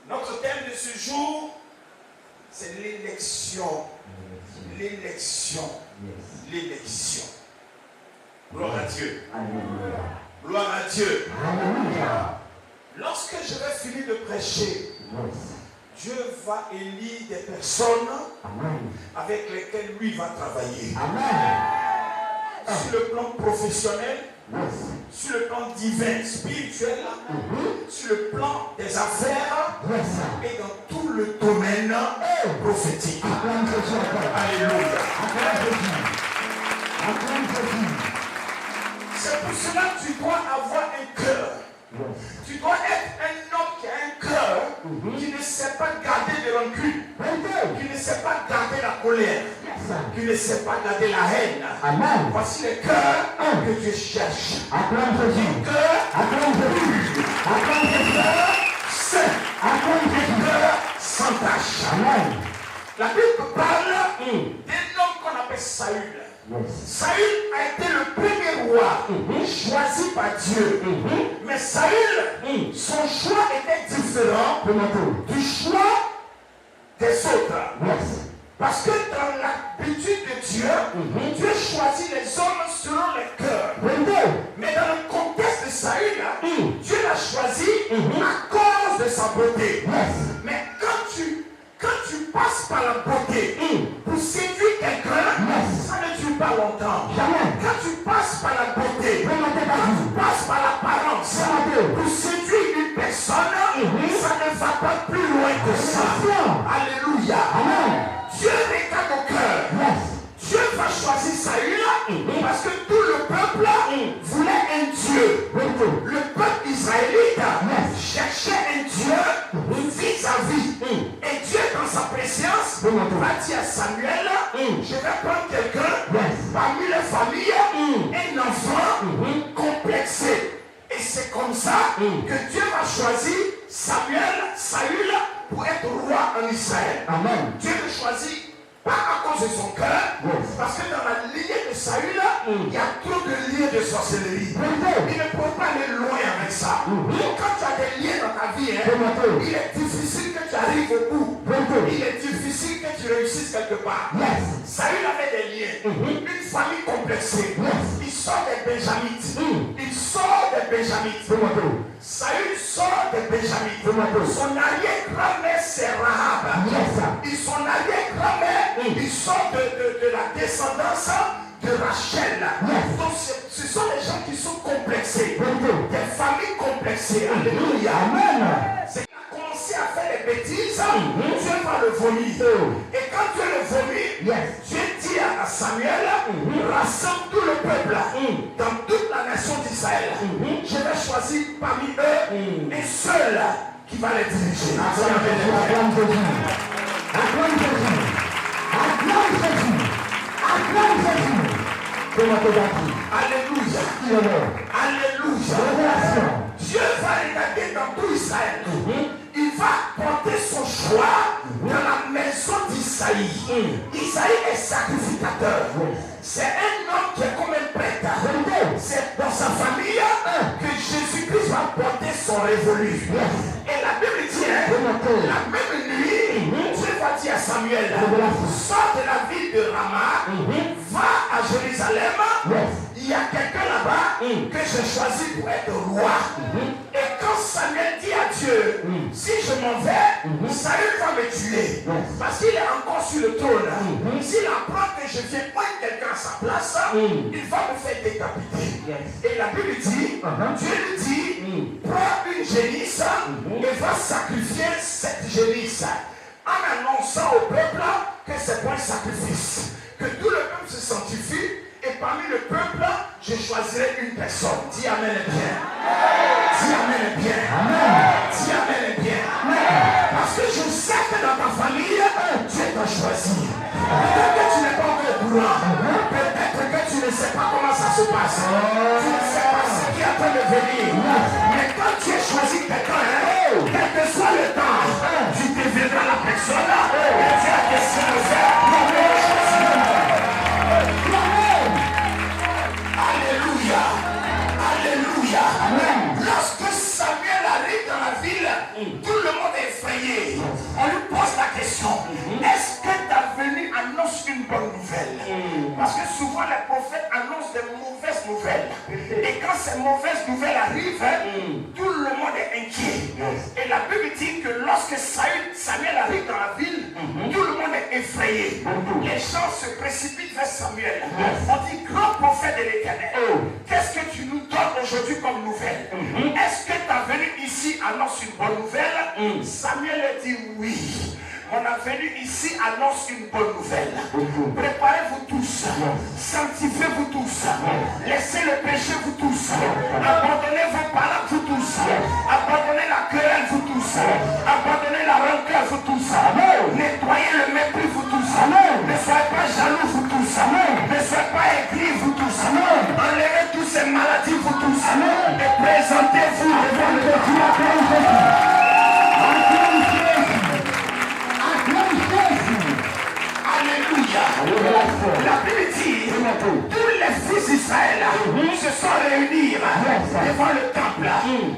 Notre thème de ce jour, c'est l'élection. L'élection. L'élection. Gloire à Dieu. Alléluia. Gloire à Dieu. Alléluia. Lorsque je vais finir de prêcher, Yes. Dieu va élire des personnes Amen. avec lesquelles lui va travailler. Amen. Sur le plan professionnel, Yes. sur le plan divin, spirituel, sur le plan des affaires Yes. et dans tout le domaine prophétique. Acclame Jésus encore. Alléluia. Acclame Jésus. Acclame Jésus. C'est pour cela que tu dois avoir un cœur. Yes. Tu dois être un homme qui a un cœur qui ne sait pas garder de rancune, qui ne sait pas garder la colère, qui ne sait pas garder la haine. Amen. Voici le cœur que Dieu cherche. Acclame Jésus. Un cœur Acclame Jésus. Acclame Jésus. saint, Acclame Jésus. un cœur sans tache. Amen. La Bible parle d'un homme qu'on appelle Saül. Yes. Saül a été le premier roi choisi par Dieu. Mais Saül, son choix était différent du choix des autres. Yes. Parce que dans l'habitude de Dieu, Dieu choisit les hommes selon le cœur. Mais dans le contexte de Saül, Dieu l'a choisi à cause de sa beauté. Yes. Mais quand tu passes par la beauté pour séduire quelqu'un, ça ne dure pas longtemps. Jamais. Quand tu passes par la beauté, Jamais. quand tu passes par l'apparence pour séduire une personne, ça ne va pas plus loin que ça. Alléluia. Amen. Dieu regarde au cœur. Yes. Dieu va choisir Saül parce que tout le peuple voulait un Dieu. Le peuple israélite cherchait un Dieu vis-à-vis. Et Dieu, dans sa préscience, va dire à Samuel, je vais prendre quelqu'un parmi les familles, un enfant complexé. Et c'est comme ça que Dieu va choisir Saül, pour être roi en Israël. Amen. Dieu le choisit pas à cause de son cœur, parce que dans la lignée de Saül, il y a trop de liens de sorcellerie. Il ne peut pas aller loin avec ça. Quand tu as des liens dans ta vie, il est difficile que tu arrives au bout. Il est difficile que tu réussisses quelque part. Saül avait des liens, une famille complexée. Il sort des Benjamites. Il sort des Benjamites. Saül sort des Benjamites. Son arrière-grand-mère c'est Rahab. Et son arrière-grand-mère, il sort de la descendance de Rachel. Donc ce sont les gens qui sont complexés. Des familles complexées. Alléluia. Amen. C'est qu'il a commencé à faire des bêtises, Dieu va le vomir. Et quand Dieu le vomit, Dieu dit à Samuel, rassemble tout le peuple dans toute la nation d'Israël. Je vais choisir parmi eux un seul qui va les diriger. Acclame Jésus. Acclame Jésus. Acclame Jésus. Acclame Jésus. Comment te vas-tu? Alléluia. Alléluia. Dieu va regarder dans tout Israël. Il va porter son choix dans la maison d'Isaïe. Isaïe est sacrificateur. C'est un homme qui est comme un prêtre. C'est dans sa famille que Jésus-Christ va porter son révolu. Et la Bible dit, la même nuit, Dieu va dire à Samuel, sors de la ville de Rama, va à Jérusalem. Il y a quelqu'un là-bas que j'ai choisi pour être roi. Et quand Samuel dit à Dieu, si je m'en vais, Saül va me tuer. Parce qu'il est encore sur le trône. S'il apprend que je viens prendre quelqu'un à sa place, il va me faire décapiter. Et la Bible dit, Dieu lui dit, prends une génisse et va sacrifier cette génisse. En annonçant au peuple que c'est pour un sacrifice. Que tout le peuple se sanctifie. Et parmi le peuple, je choisirai une personne. Dis Amen et bien. Dis Amen et bien. Dis Amen et bien. Parce que je sais que dans ta famille, Dieu t'a choisi. Peut-être que tu n'es pas encore au courant. Peut-être que tu ne sais pas comment ça se passe. Tu ne sais pas ce qui est en train de venir. Mais quand tu as choisi quelqu'un, quel que soit le temps, tu deviendras la personne et tu as question de faire. Alléluia. Alléluia. Lorsque Samuel arrive dans la ville, tout le monde est effrayé. réveillé, on lui pose la question, est-ce que ta venue annonce une bonne nouvelle? Parce que souvent les prophètes annoncent de mauvaises nouvelles. Et quand ces mauvaises nouvelles arrivent, tout le monde est inquiet. Et la Bible dit que lorsque Samuel arrive dans la ville, tout le monde est effrayé. Les gens se précipitent vers Samuel. On dit, grand prophète de l'Éternel, qu'est-ce que tu nous donnes aujourd'hui comme nouvelle? Est-ce que ta venue ici annonce une bonne nouvelle? Samuel dit oui. Mon venue ici annonce une bonne nouvelle. Préparez-vous tous. Sanctifiez-vous tous. Laissez le péché vous tous. Abandonnez vos paroles vous tous. Abandonnez la querelle vous tous. Abandonnez la rancœur vous tous. Nettoyez le mépris vous tous. Ne soyez pas jaloux vous tous. Ne soyez pas aigris vous tous. Enlevez toutes ces maladies vous tous. Et présentez-vous devant le Dieu. Alléluia. La Bible dit, tous les fils d'Israël se sont réunis devant le temple.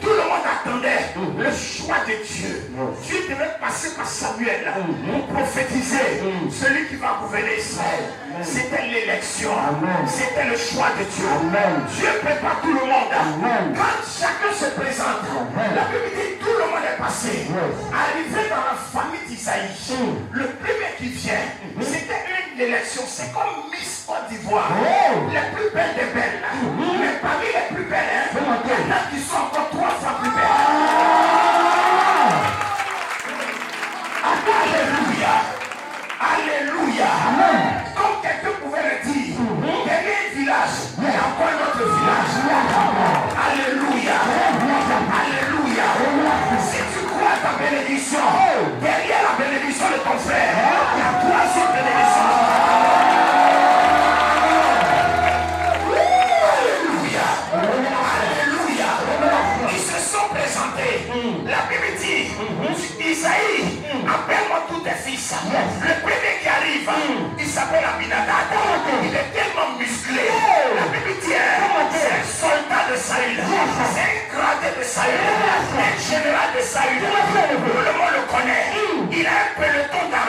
Tout le monde attendait le choix de Dieu. Dieu devait passer par Samuel pour prophétiser celui qui va gouverner Israël. C'était l'élection. C'était le choix de Dieu. Dieu prépare tout le monde. Quand chacun se présente, la Bible dit tout le monde est passé. Arrivé dans la famille d'Isaïe, le premier qui vient, c'était une élection. C'est comme Miss Côte d'Ivoire. Les plus belles des belles. Mais parmi les plus belles, il y en a qui sont encore 3 fois plus belles. Alléluia. Alléluia. Comme quelqu'un pouvait le dire, derrière un village, il y a encore un autre village. Alléluia. Alléluia. Si tu crois à ta bénédiction, derrière la bénédiction de ton frère, il y a 3 autres bénédictions. Alléluia. Alléluia. Ils se sont présentés. La Bible dit, Isaïe, appelle-moi tous tes fils. Le premier qui arrive, il s'appelle Abinadab. Il est tellement musclé. La Bible dit, c'est un soldat de Saül. C'est un gradé de Saül. Un général de Saül. Tout le monde le connaît. Il a un peloton d'armée.